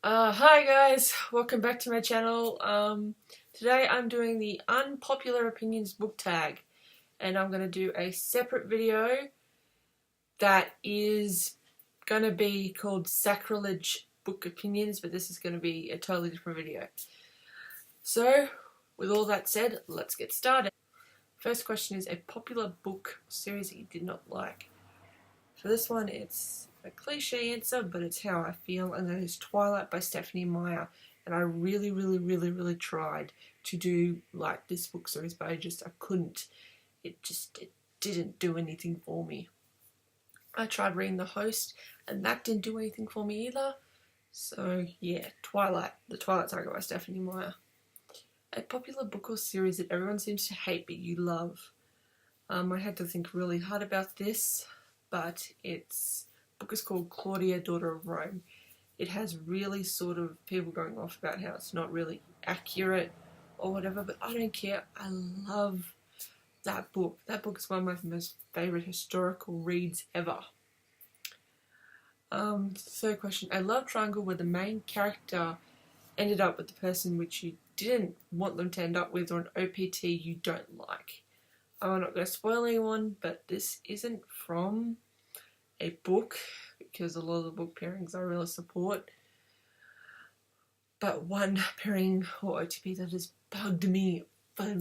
Hi guys, welcome back to my channel. Today I'm doing the Unpopular Opinions book tag, and I'm going to do a separate video that is going to be called Sacrilege Book Opinions, but this is going to be a totally different video. So, with all that said, let's get started. First question is a popular book series that you did not like. For this one, it's a cliche answer, but it's how I feel, and that is Twilight by Stephanie Meyer. And I really tried to do like this book series, but I couldn't. It didn't do anything for me. I tried reading The Host, and that didn't do anything for me either. So yeah, Twilight, the Twilight Saga by Stephanie Meyer. A popular book or series that everyone seems to hate but you love. I had to think really hard about this, but the book is called Claudia, Daughter of Rome. It has really sort of people going off about how it's not really accurate or whatever, but I don't care. I love that book. That book is one of my most favourite historical reads ever. Third question. A love triangle where the main character ended up with the person which you didn't want them to end up with, or an OPT you don't like. I'm not going to spoil anyone, but this isn't from a book, because a lot of the book pairings I really support. But one pairing or OTP that has bugged me for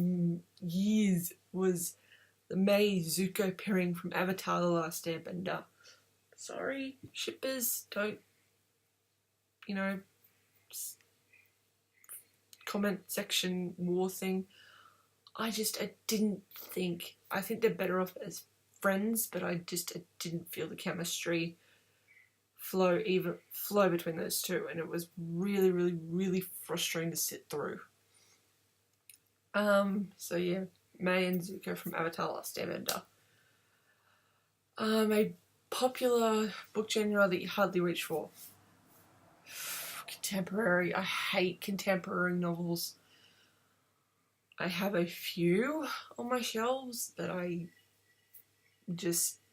years was the Mei Zuko pairing from Avatar: The Last Airbender. Sorry, shippers, don't, comment section war thing. I didn't think. I think they're better off as friends, but I didn't feel the chemistry flow between those two, and it was really frustrating to sit through. So yeah, Mei and Zuko from Avatar: The Last Airbender. A popular book genre that you hardly reach for. Contemporary. I hate contemporary novels. I have a few on my shelves that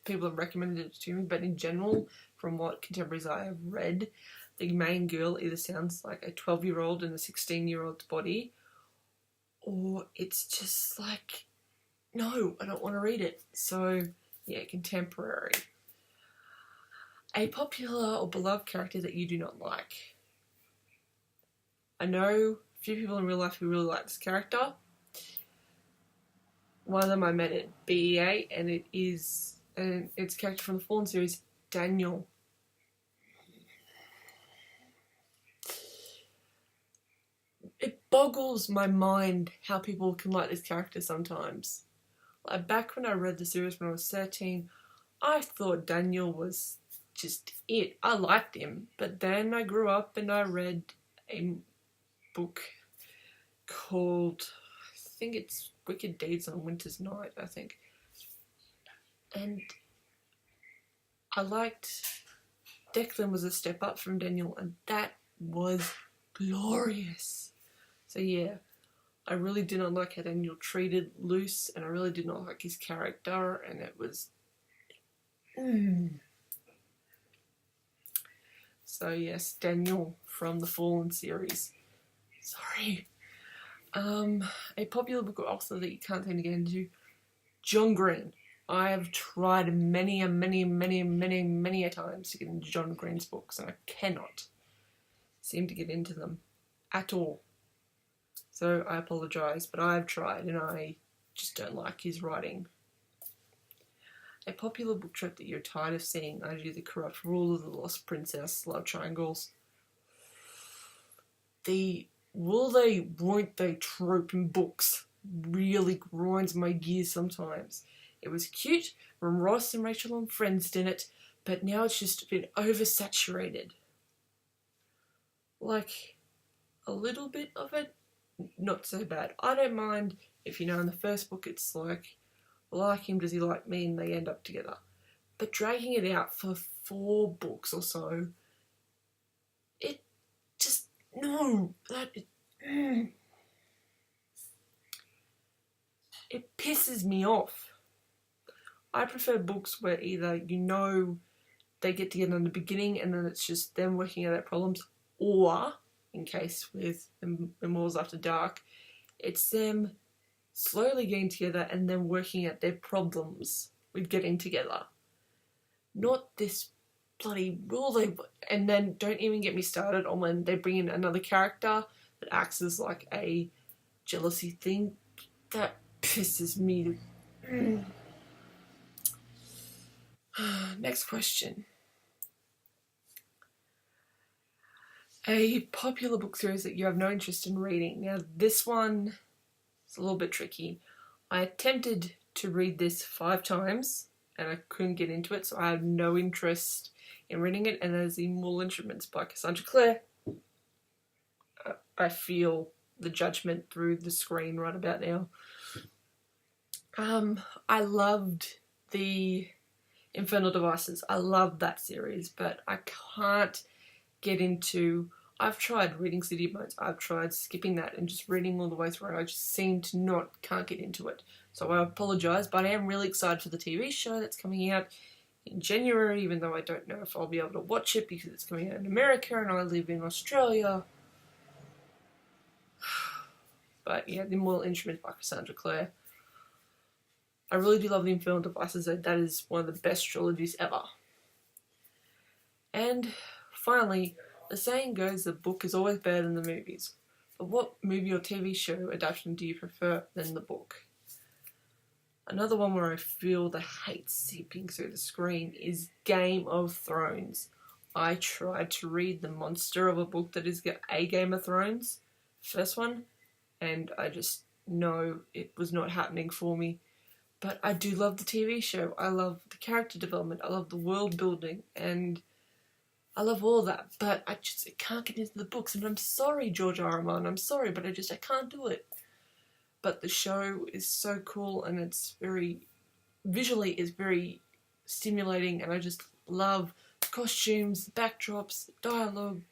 people have recommended it to me, but in general, from what contemporaries I have read, the main girl either sounds like a 12-year-old in a 16-year-old's body, or it's just like, no, I don't want to read it. So yeah, contemporary. A popular or beloved character that you do not like. I know a few people in real life who really like this character. One of them I met at BEA, and it's a character from the Fallen series, Daniel. It boggles my mind how people can like this character sometimes. Like back when I read the series when I was 13, I thought Daniel was just it. I liked him, but then I grew up and I read a book called, I think it's Wicked Deeds on a Winter's Night, I think. And I liked Declan was a step up from Daniel, and that was glorious. So yeah, I really did not like how Daniel treated Luce, and I really did not like his character, and it was So yes, Daniel from the Fallen series. Sorry. A popular book author that you can't seem to get into, John Green. I have tried many a times to get into John Green's books, and I cannot seem to get into them at all. So I apologise, but I have tried, and I just don't like his writing. A popular book trope that you're tired of seeing, i.e. the corrupt ruler, the lost princess, love triangles. The will they, won't they trope in books really grinds my gears sometimes. It was cute when Ross and Rachel and friends did it, but now it's just been oversaturated. Like, a little bit of it, not so bad. I don't mind if, in the first book it's like, like him, does he like me, and they end up together. But dragging it out for 4 books or so, it just, no, it pisses me off. I prefer books where either they get together in the beginning and then it's just them working out their problems, or, in case with Memoirs After Dark, it's them slowly getting together and then working out their problems with getting together. Not this bloody rule and then don't even get me started on when they bring in another character that acts as like a jealousy thing. That pisses me. Next question. A popular book series that you have no interest in reading. Now this one is a little bit tricky. I attempted to read this 5 times and I couldn't get into it, so I have no interest in reading it, and that is The Mortal Instruments by Cassandra Clare. I feel the judgment through the screen right about now. I loved the Infernal Devices. I loved that series, but I can't get into... I've tried reading City of Bones. I've tried skipping that and just reading all the way through. I just can't get into it. So I apologise, but I am really excited for the TV show that's coming out in January, even though I don't know if I'll be able to watch it because it's coming out in America and I live in Australia. But yeah, The Mortal Instruments by Cassandra Clare. I really do love the Infernal Devices. That is one of the best trilogies ever. And finally, the saying goes the book is always better than the movies. But what movie or TV show adaptation do you prefer than the book? Another one where I feel the hate seeping through the screen is Game of Thrones. I tried to read the monster of a book that is a Game of Thrones, first one, and I just know it was not happening for me. But I do love the TV show. I love the character development. I love the world building, and I love all that. But I can't get into the books, and I'm sorry, George R. R. Martin. I'm sorry, but I can't do it. But the show is so cool, and it's visually is very stimulating, and I just love the costumes, the backdrops, the dialogue,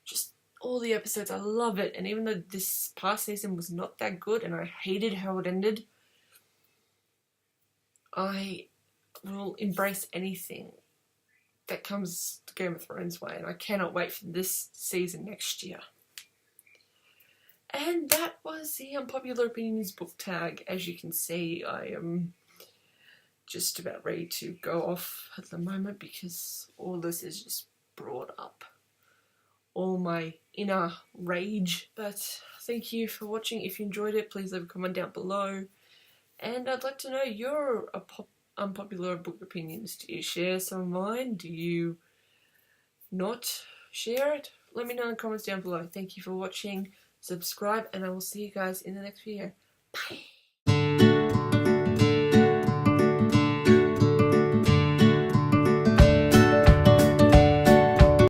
just all the episodes. I love it. And even though this past season was not that good, and I hated how it ended, I will embrace anything that comes to Game of Thrones way, and I cannot wait for this season next year. And that was the Unpopular Opinions book tag. As you can see, I am just about ready to go off at the moment because all this is just brought up all my inner rage. But thank you for watching. If you enjoyed it, please leave a comment down below. And I'd like to know your unpopular book opinions. Do you share some of mine? Do you not share it? Let me know in the comments down below. Thank you for watching. Subscribe, and I will see you guys in the next video. Bye!